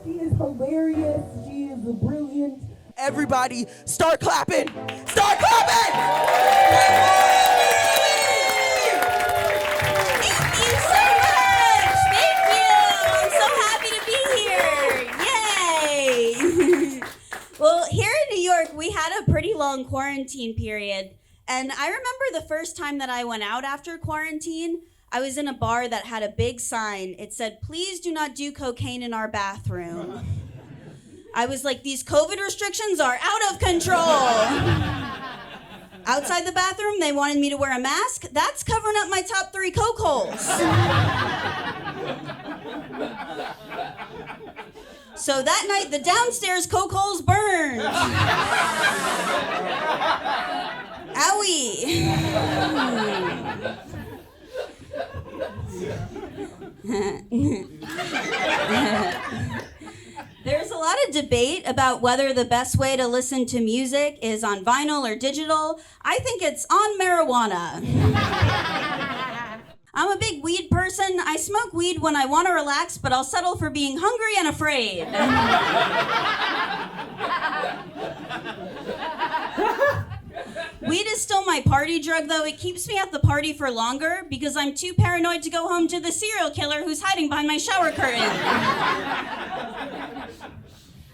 She is hilarious. She is brilliant. Everybody, start clapping! Start clapping! Thank you so much! Thank you! I'm so happy to be here! Yay! Well, here in New York, we had a pretty long quarantine period. And I remember the first time that I went out after quarantine, I was in a bar that had a big sign. It said, "Please do not do cocaine in our bathroom." I was like, these COVID restrictions are out of control. Outside the bathroom, they wanted me to wear a mask. That's covering up my top 3 coke holes. So that night, the downstairs coke holes burned. Owie. There's a lot of debate about whether the best way to listen to music is on vinyl or digital. I think it's on marijuana. I'm a big weed person. I smoke weed when I want to relax, but I'll settle for being hungry and afraid. Weed is still my party drug, though. It keeps me at the party for longer because I'm too paranoid to go home to the serial killer who's hiding behind my shower curtain.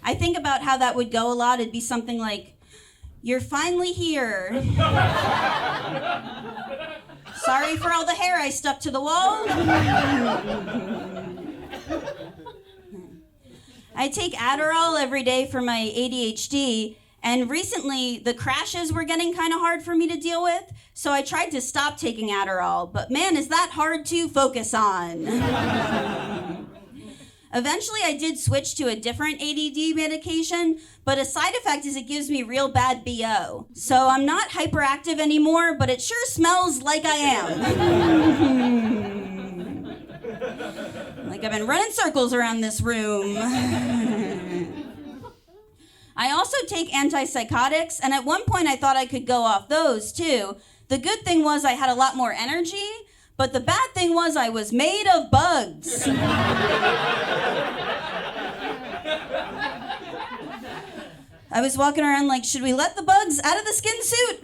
I think about how that would go a lot. It'd be something like, "You're finally here. Sorry for all the hair I stuck to the wall." I take Adderall every day for my ADHD, and recently the crashes were getting kind of hard for me to deal with, so I tried to stop taking Adderall, but man, is that hard to focus on. Eventually, I did switch to a different ADD medication, but a side effect is it gives me real bad BO. So I'm not hyperactive anymore, but it sure smells like I am. Like I've been running circles around this room. I also take antipsychotics, and at one point I thought I could go off those too. The good thing was I had a lot more energy, but the bad thing was I was made of bugs. I was walking around like, should we let the bugs out of the skin suit?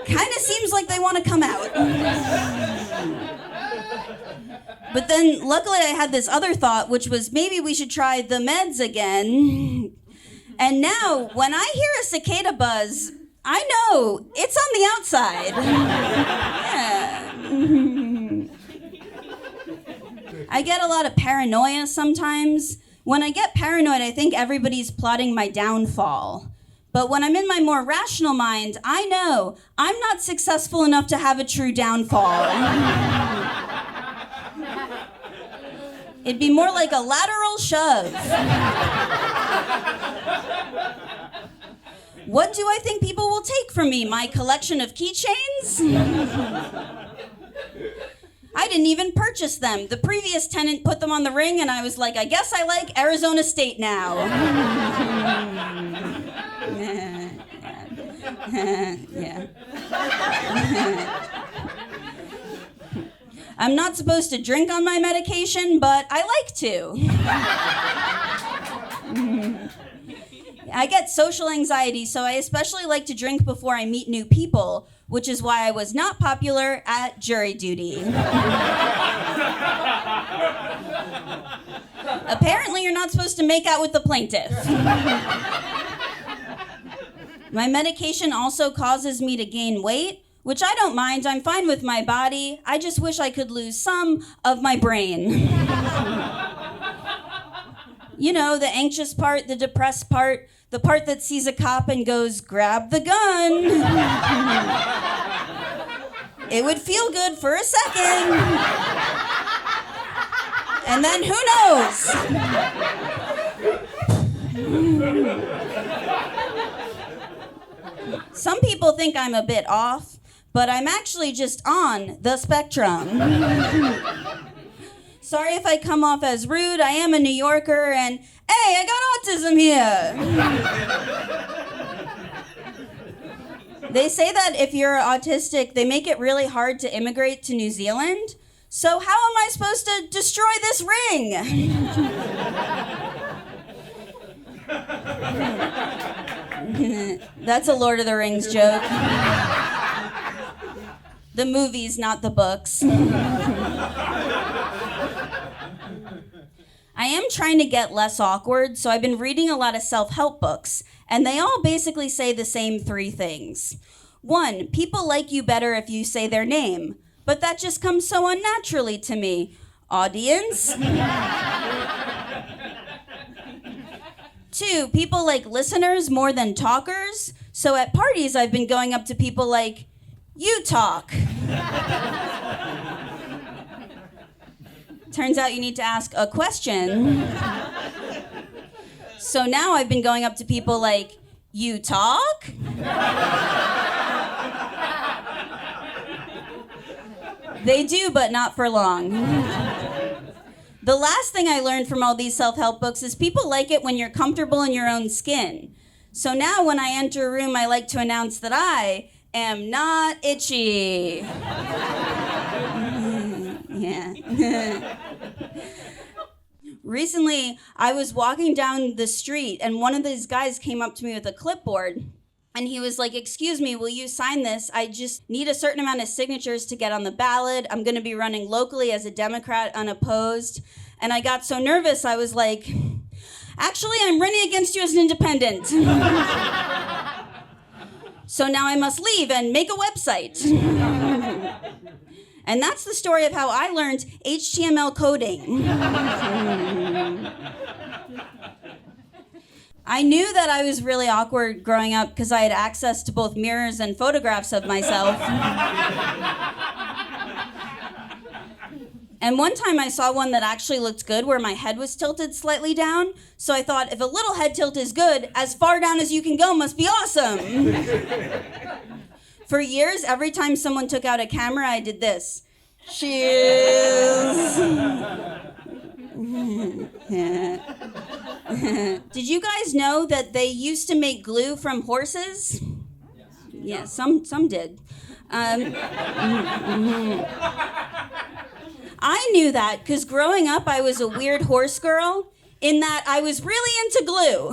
Kind of seems like they want to come out. But then luckily I had this other thought, which was maybe we should try the meds again. And now when I hear a cicada buzz, I know it's on the outside. Yeah. I get a lot of paranoia sometimes. When I get paranoid, I think everybody's plotting my downfall. But when I'm in my more rational mind, I know I'm not successful enough to have a true downfall. It'd be more like a lateral shove. What do I think people will take from me? My collection of keychains? I didn't even purchase them. The previous tenant put them on the ring, and I was like, I guess I like Arizona State now. Yeah. I'm not supposed to drink on my medication, but I like to. I get social anxiety, so I especially like to drink before I meet new people, which is why I was not popular at jury duty. Apparently, you're not supposed to make out with the plaintiff. My medication also causes me to gain weight, which I don't mind. I'm fine with my body. I just wish I could lose some of my brain. You know, the anxious part, the depressed part, the part that sees a cop and goes, grab the gun. It would feel good for a second. And then who knows? Some people think I'm a bit off, but I'm actually just on the spectrum. Sorry if I come off as rude. I am a New Yorker, and hey, I got autism here. They say that if you're autistic, they make it really hard to immigrate to New Zealand. So how am I supposed to destroy this ring? That's a Lord of the Rings joke. The movies, not the books. I am trying to get less awkward, so I've been reading a lot of self-help books, and they all basically say the same 3 things. 1, people like you better if you say their name, but that just comes so unnaturally to me. Audience? 2, people like listeners more than talkers, so at parties I've been going up to people like, you talk. Turns out you need to ask a question. So now I've been going up to people like, you talk? They do, but not for long. The last thing I learned from all these self-help books is people like it when you're comfortable in your own skin. So now when I enter a room, I like to announce that I am not itchy. Yeah. Recently, I was walking down the street and one of these guys came up to me with a clipboard and he was like, excuse me, will you sign this? I just need a certain amount of signatures to get on the ballot. I'm gonna be running locally as a Democrat unopposed. And I got so nervous, I was like, actually, I'm running against you as an independent. So now I must leave and make a website. And that's the story of how I learned HTML coding. I knew that I was really awkward growing up because I had access to both mirrors and photographs of myself. And one time I saw one that actually looked good where my head was tilted slightly down. So I thought, if a little head tilt is good, as far down as you can go must be awesome. For years, every time someone took out a camera, I did this. Cheers. Did you guys know that they used to make glue from horses? Yeah, some did. I knew that because growing up, I was a weird horse girl in that I was really into glue.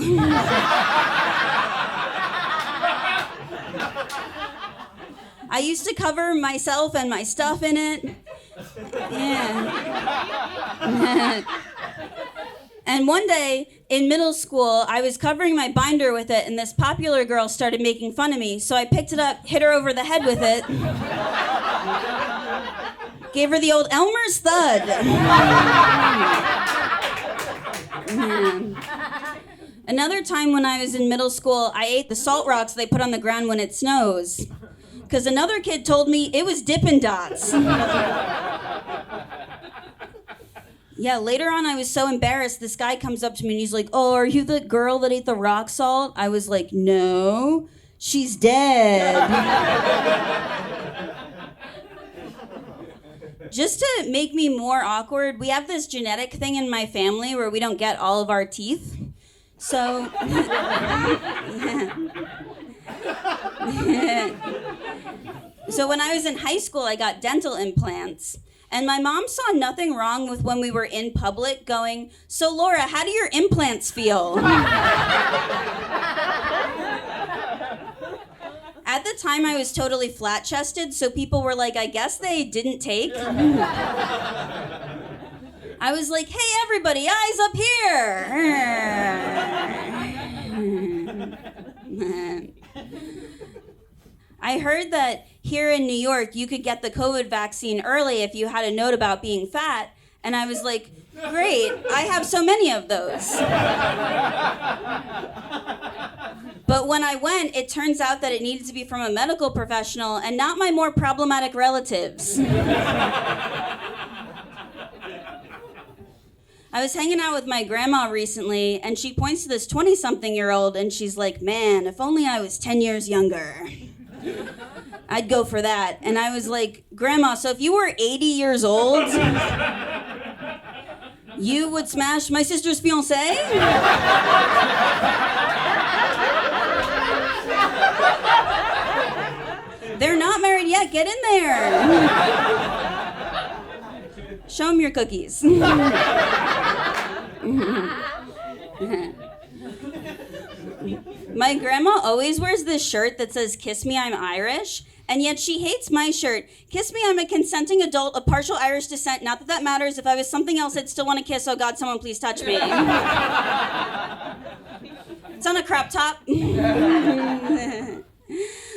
I used to cover myself and my stuff in it. Yeah. And one day in middle school, I was covering my binder with it, and this popular girl started making fun of me. So I picked it up, hit her over the head with it, gave her the old Elmer's thud. Another time when I was in middle school, I ate the salt rocks they put on the ground when it snows. Because another kid told me it was Dippin' Dots. Yeah, later on I was so embarrassed, this guy comes up to me and he's like, oh, are you the girl that ate the rock salt? I was like, no, she's dead. Just to make me more awkward, we have this genetic thing in my family where we don't get all of our teeth. So, So when I was in high school, I got dental implants. And my mom saw nothing wrong with when we were in public going, so Laura, how do your implants feel? At the time, I was totally flat-chested, so people were like, I guess they didn't take. I was like, hey, everybody, eyes up here. I heard that here in New York, you could get the COVID vaccine early if you had a note about being fat. And I was like, great, I have so many of those. But when I went, it turns out that it needed to be from a medical professional and not my more problematic relatives. I was hanging out with my grandma recently, and she points to this 20-something-year-old, and she's like, man, if only I was 10 years younger. I'd go for that. And I was like, Grandma, so if you were 80 years old, you would smash my sister's fiancé? They're not married yet. Get in there. Show him your cookies. My grandma always wears this shirt that says, "Kiss me, I'm Irish," and yet she hates my shirt. "Kiss me, I'm a consenting adult of partial Irish descent. Not that that matters. If I was something else, I'd still want to kiss. Oh God, someone please touch me." It's on a crop top.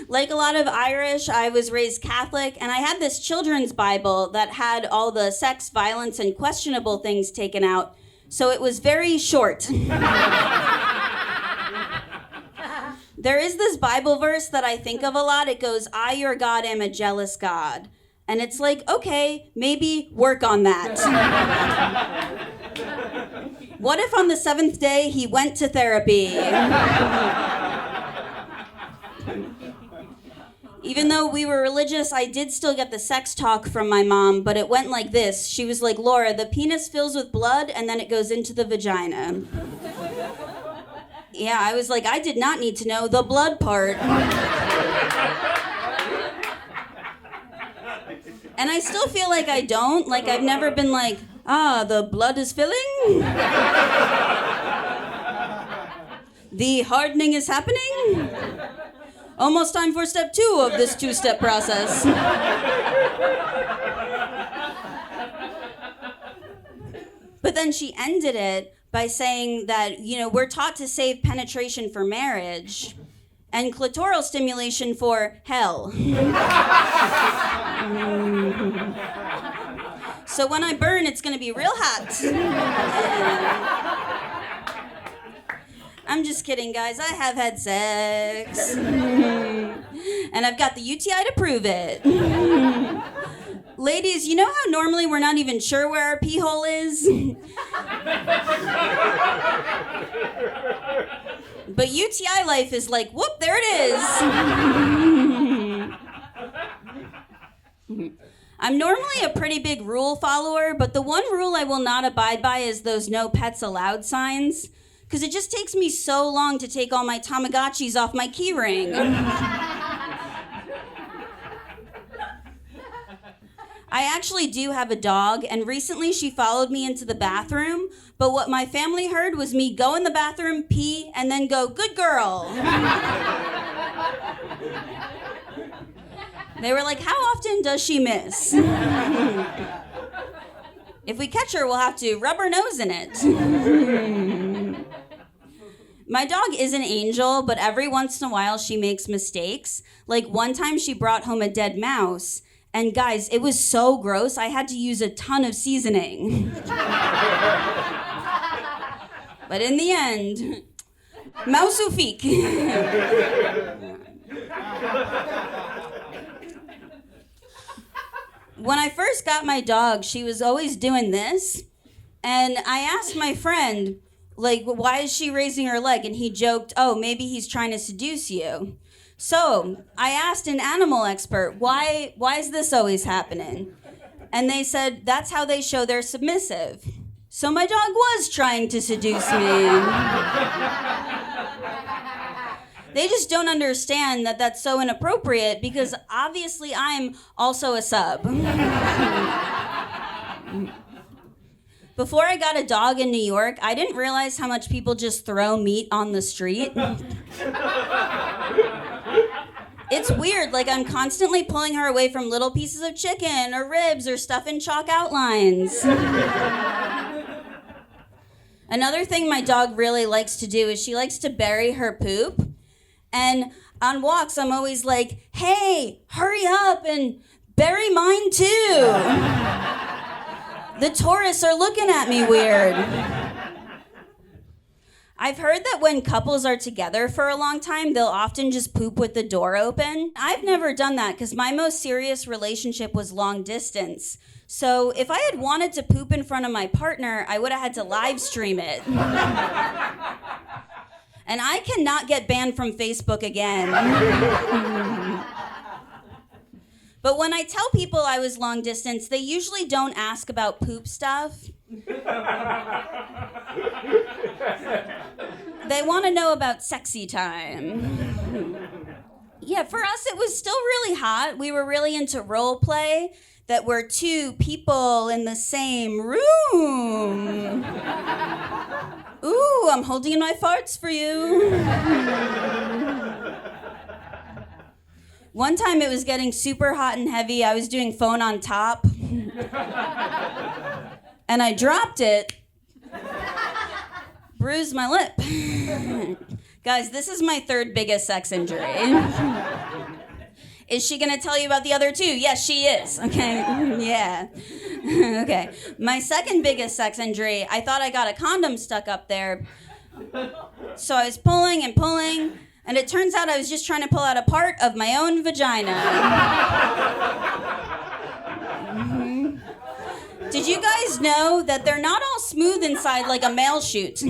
Like a lot of Irish, I was raised Catholic, and I had this children's Bible that had all the sex, violence, and questionable things taken out, so it was very short. There is this Bible verse that I think of a lot. It goes, "I, your God, am a jealous God." And it's like, okay, maybe work on that. What if on the 7th day he went to therapy? Even though we were religious, I did still get the sex talk from my mom, but it went like this. She was like, "Laura, the penis fills with blood and then it goes into the vagina." Yeah, I was like, I did not need to know the blood part. And I still feel like I don't. Like, I've never been like, the blood is filling? The hardening is happening? Almost time for step 2 of this 2-step process. But then she ended it by saying that, we're taught to save penetration for marriage and clitoral stimulation for hell. So when I burn, it's gonna be real hot. I'm just kidding, guys. I have had sex. And I've got the UTI to prove it. Ladies, you know how normally we're not even sure where our pee hole is? But UTI life is like, whoop, there it is. I'm normally a pretty big rule follower, but the one rule I will not abide by is those no pets allowed signs, because it just takes me so long to take all my Tamagotchis off my keyring. I actually do have a dog, and recently she followed me into the bathroom, but what my family heard was me go in the bathroom, pee, and then go, "Good girl." They were like, "How often does she miss?" If we catch her, we'll have to rub her nose in it. My dog is an angel, but every once in a while she makes mistakes. Like one time she brought home a dead mouse, and guys, it was so gross, I had to use a ton of seasoning. But in the end, mouse-u-fique. When I first got my dog, she was always doing this, and I asked my friend, like, "Why is she raising her leg?" And he joked, "Oh, maybe he's trying to seduce you." So I asked an animal expert, why is this always happening? And they said, that's how they show they're submissive. So my dog was trying to seduce me. They just don't understand that that's so inappropriate because obviously I'm also a sub. Before I got a dog in New York, I didn't realize how much people just throw meat on the street. It's weird, like I'm constantly pulling her away from little pieces of chicken or ribs or stuff in chalk outlines. Another thing my dog really likes to do is she likes to bury her poop. And on walks, I'm always like, "Hey, hurry up and bury mine too." The tourists are looking at me weird. I've heard that when couples are together for a long time, they'll often just poop with the door open. I've never done that because my most serious relationship was long distance. So if I had wanted to poop in front of my partner, I would have had to live stream it. And I cannot get banned from Facebook again. But when I tell people I was long distance, they usually don't ask about poop stuff. They want to know about sexy time. Yeah, for us, it was still really hot. We were really into role play. that we're two people in the same room. Ooh, I'm holding in my farts for you. One time it was getting super hot and heavy. I was doing phone on top. And I dropped it. Bruised my lip. Guys, this is my third biggest sex injury. Is she gonna tell you about the other two? Yes, she is. Okay, yeah. Okay, my second biggest sex injury, I thought I got a condom stuck up there. So I was pulling and pulling, and it turns out I was just trying to pull out a part of my own vagina. Did you guys know that they're not all smooth inside like a male chute?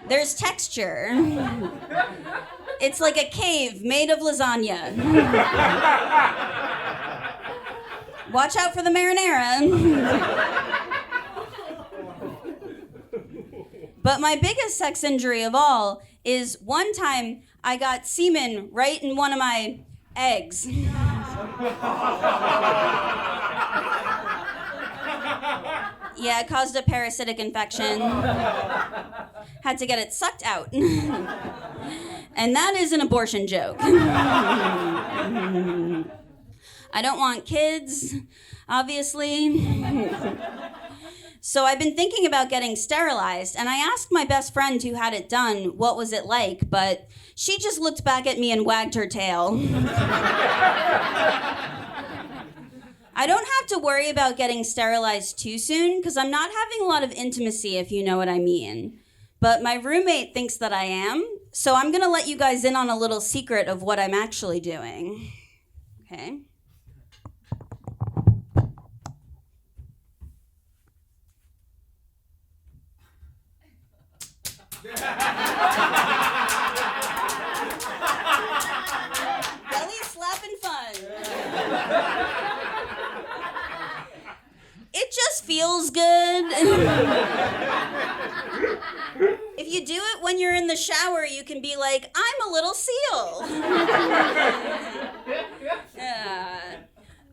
There's texture. It's like a cave made of lasagna. Watch out for the marinara. But my biggest sex injury of all is one time I got semen right in one of my eggs. Yeah, it caused a parasitic infection. Had to get it sucked out. And that is an abortion joke. I don't want kids, obviously. So I've been thinking about getting sterilized, and I asked my best friend who had it done what was it like, but she just looked back at me and wagged her tail. I don't have to worry about getting sterilized too soon because I'm not having a lot of intimacy, if you know what I mean. But my roommate thinks that I am, so I'm gonna let you guys in on a little secret of what I'm actually doing. Okay? Belly Slappin Fun. It just feels good. If you do it when you're in the shower, you can be like, I'm a little seal.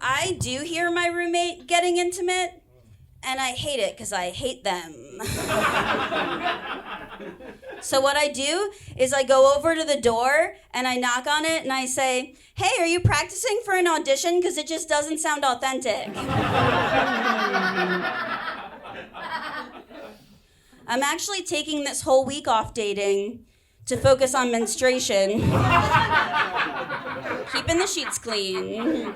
I do hear my roommate getting intimate, and I hate it because I hate them. So what I do is I go over to the door and I knock on it and I say, hey, are you practicing for an audition? Because it just doesn't sound authentic. I'm actually taking this whole week off dating to focus on menstruation. Keeping the sheets clean.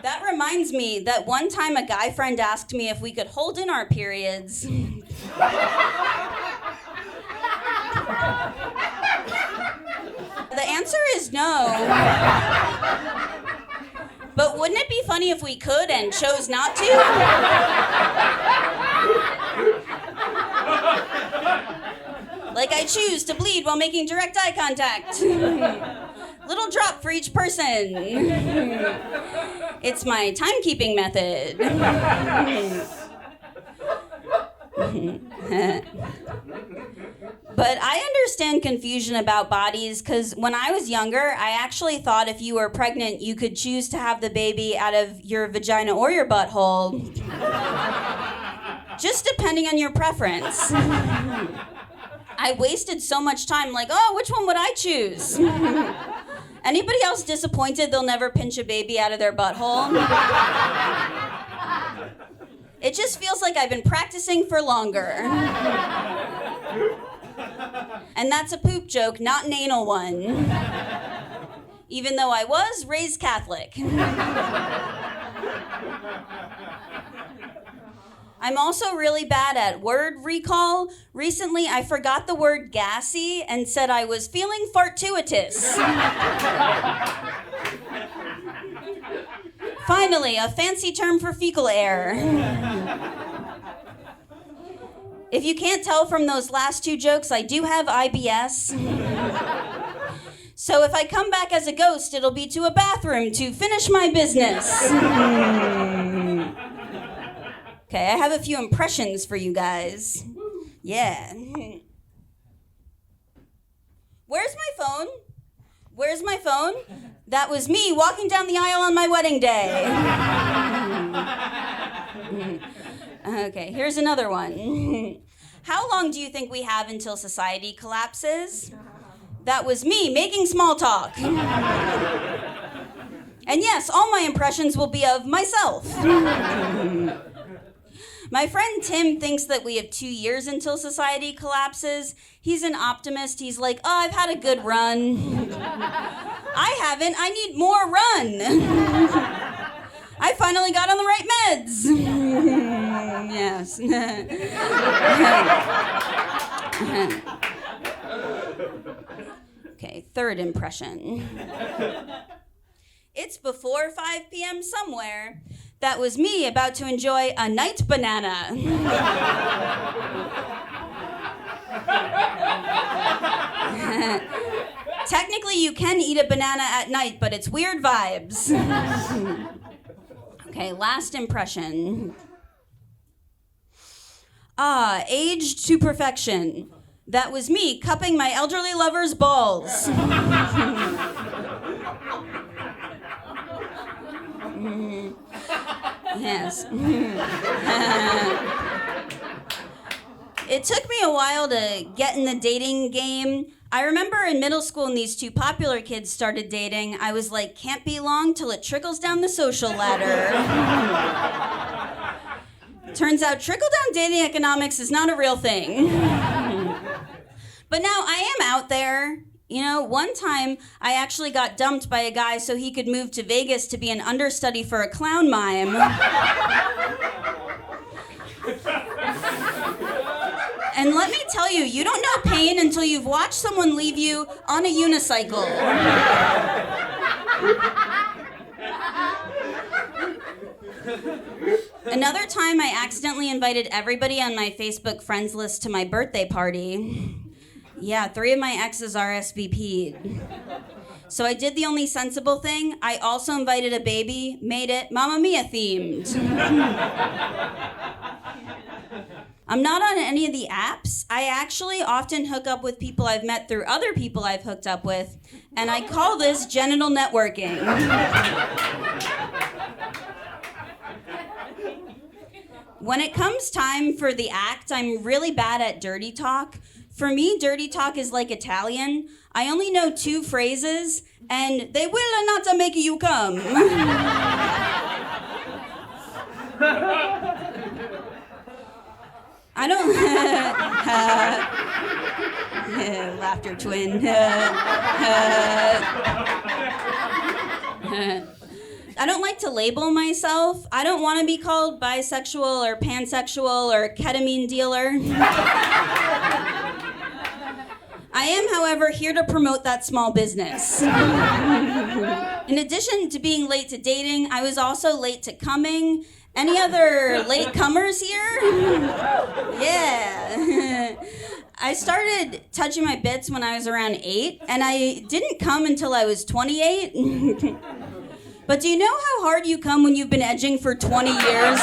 That reminds me that one time a guy friend asked me if we could hold in our periods. The answer is no. But wouldn't it be funny if we could and chose not to? Like I choose to bleed while making direct eye contact. Little drop for each person. It's my timekeeping method. But I understand confusion about bodies because when I was younger, I actually thought if you were pregnant, you could choose to have the baby out of your vagina or your butthole. Just depending on your preference. I wasted so much time like, oh, which one would I choose? Anybody else disappointed they'll never pinch a baby out of their butthole? It just feels like I've been practicing for longer. And that's a poop joke, not an anal one. Even though I was raised Catholic. I'm also really bad at word recall. Recently, I forgot the word gassy and said I was feeling fartuitous. Finally, a fancy term for fecal air. If you can't tell from those last two jokes, I do have IBS. So if I come back as a ghost, it'll be to a bathroom to finish my business. Okay, I have a few impressions for you guys. Yeah. Where's my phone? Where's my phone? That was me walking down the aisle on my wedding day. Okay, here's another one. How long do you think we have until society collapses? That was me making small talk. And yes, all my impressions will be of myself. My friend Tim thinks that we have 2 years until society collapses. He's an optimist. He's like, oh, I've had a good run. I haven't. I need more run. I finally got on the right meds. Yes. Okay, third impression. It's before 5 p.m. somewhere. That was me about to enjoy a night banana. Technically, you can eat a banana at night, but it's weird vibes. Okay, last impression. Aged to perfection. That was me cupping my elderly lover's balls. Yes. It took me a while to get in the dating game. I remember in middle school when these two popular kids started dating, I was like, can't be long till it trickles down the social ladder. Turns out trickle-down dating economics is not a real thing. But now I am out there. You know, one time I actually got dumped by a guy so he could move to Vegas to be an understudy for a clown mime. And let me tell you, you don't know pain until you've watched someone leave you on a unicycle. Another time I accidentally invited everybody on my Facebook friends list to my birthday party. Yeah, 3 of my exes RSVP'd. So I did the only sensible thing. I also invited a baby, made it Mamma Mia themed. I'm not on any of the apps. I actually often hook up with people I've met through other people I've hooked up with, and I call this genital networking. When it comes time for the act, I'm really bad at dirty talk. For me, dirty talk is like Italian. I only know 2 phrases, and they will not make you come. I don't... laughter twin. I don't like to label myself. I don't want to be called bisexual or pansexual or ketamine dealer. I am, however, here to promote that small business. In addition to being late to dating, I was also late to coming. Any other late comers here? Yeah. I started touching my bits when I was around 8, and I didn't come until I was 28. But do you know how hard you come when you've been edging for 20 years?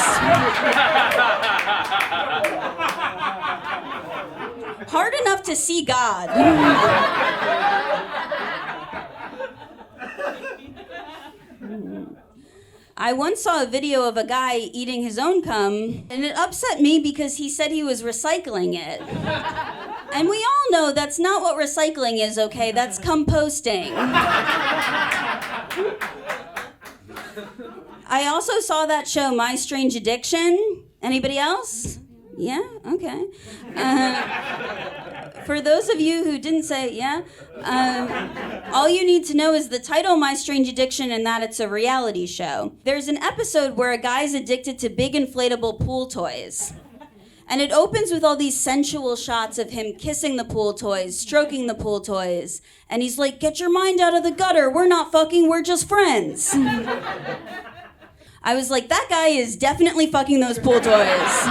Hard enough to see God. I once saw a video of a guy eating his own cum, and it upset me because he said he was recycling it. And we all know that's not what recycling is, okay? That's composting. I also saw that show, My Strange Addiction. Anybody else? Yeah? Okay. For those of you who didn't say yeah, all you need to know is the title, My Strange Addiction, and that it's a reality show. There's an episode where a guy's addicted to big inflatable pool toys. And it opens with all these sensual shots of him kissing the pool toys, stroking the pool toys. And he's like, get your mind out of the gutter. We're not fucking, we're just friends. I was like, that guy is definitely fucking those pool toys.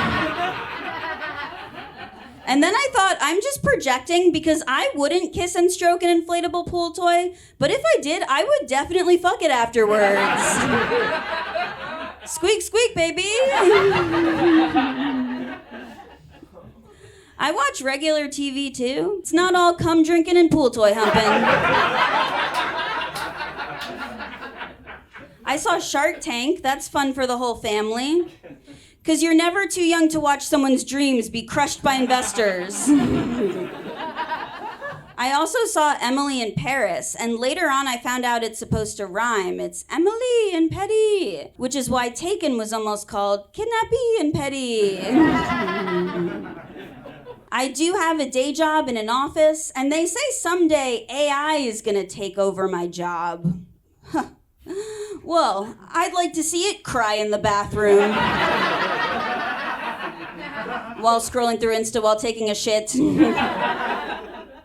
And then I thought, I'm just projecting because I wouldn't kiss and stroke an inflatable pool toy, but if I did, I would definitely fuck it afterwards. Squeak, squeak, baby. I watch regular TV too. It's not all cum drinking and pool toy humping. I saw Shark Tank. That's fun for the whole family. Because you're never too young to watch someone's dreams be crushed by investors. I also saw Emily in Paris, and later on I found out it's supposed to rhyme. It's Emily and Petty, which is why Taken was almost called Kidnappy and Petty. I do have a day job in an office, and they say someday AI is gonna take over my job. Well, I'd like to see it cry in the bathroom while scrolling through Insta while taking a shit.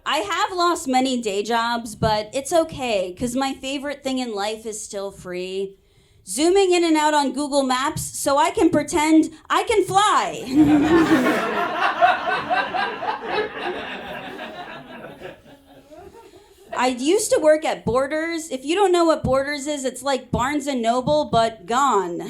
I have lost many day jobs, but it's okay, because my favorite thing in life is still free. Zooming in and out on Google Maps so I can pretend I can fly. I used to work at Borders. If you don't know what Borders is, it's like Barnes & Noble, but gone.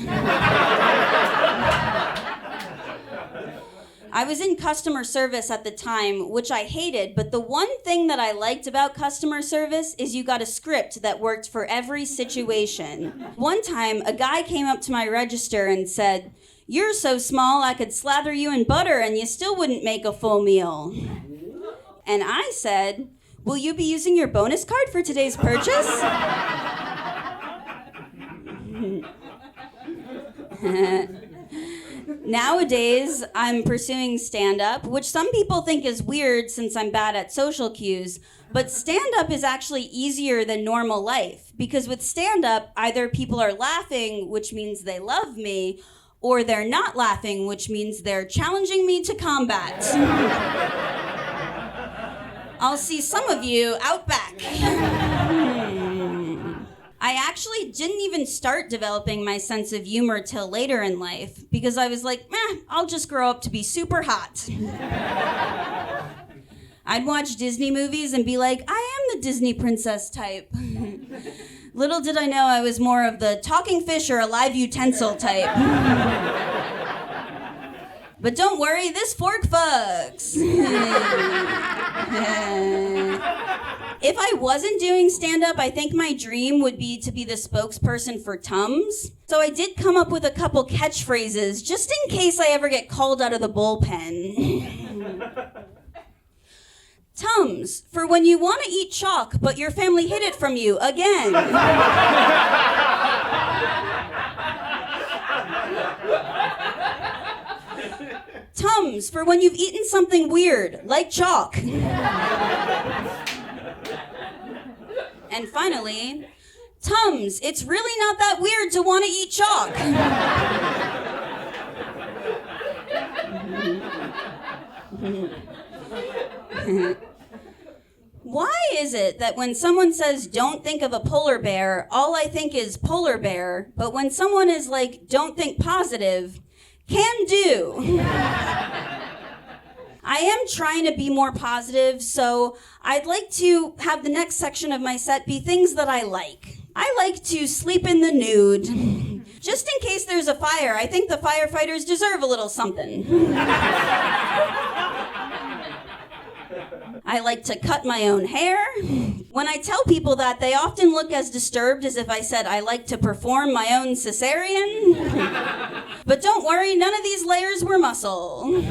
I was in customer service at the time, which I hated, but the one thing that I liked about customer service is you got a script that worked for every situation. One time, a guy came up to my register and said, "You're so small I could slather you in butter and you still wouldn't make a full meal." And I said, "Will you be using your bonus card for today's purchase?" Nowadays, I'm pursuing stand-up, which some people think is weird since I'm bad at social cues, but stand-up is actually easier than normal life, because with stand-up, either people are laughing, which means they love me, or they're not laughing, which means they're challenging me to combat. I'll see some of you out back. I actually didn't even start developing my sense of humor till later in life because I was like, I'll just grow up to be super hot. I'd watch Disney movies and be like, I am the Disney princess type. Little did I know I was more of the talking fish or a live utensil type. But don't worry, this fork fucks. If I wasn't doing stand-up, I think my dream would be to be the spokesperson for Tums. So I did come up with a couple catchphrases, just in case I ever get called out of the bullpen. Tums, for when you want to eat chalk, but your family hid it from you again. Tums, for when you've eaten something weird, like chalk. And finally, Tums, it's really not that weird to want to eat chalk. Why is it that when someone says, don't think of a polar bear, all I think is polar bear, but when someone is like, don't think positive, can do? I am trying to be more positive, so I'd like to have the next section of my set be things that I like. I like to sleep in the nude. Just in case there's a fire, I think the firefighters deserve a little something. I like to cut my own hair. When I tell people that, they often look as disturbed as if I said I like to perform my own cesarean. But don't worry, none of these layers were muscle.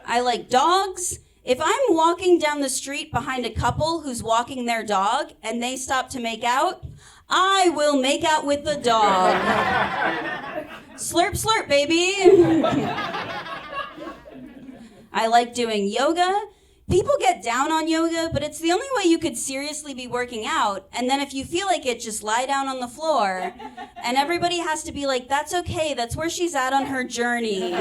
I like dogs. If I'm walking down the street behind a couple who's walking their dog and they stop to make out, I will make out with the dog. Slurp, slurp, baby. I like doing yoga. People get down on yoga, but it's the only way you could seriously be working out. And then if you feel like it, just lie down on the floor. And everybody has to be like, that's okay, that's where she's at on her journey.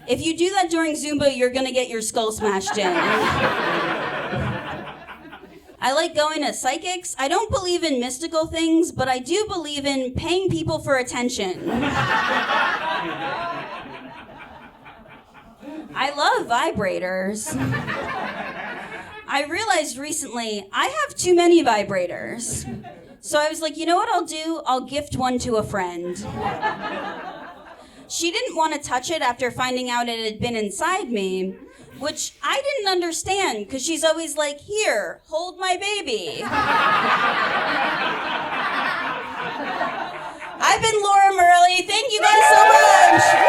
If you do that during Zumba, you're gonna get your skull smashed in. I like going to psychics. I don't believe in mystical things, but I do believe in paying people for attention. I love vibrators. I realized recently I have too many vibrators. So I was like, you know what I'll do? I'll gift one to a friend. She didn't want to touch it after finding out it had been inside me, which I didn't understand because she's always like, here, hold my baby. I've been Laura Merli. Thank you guys so much.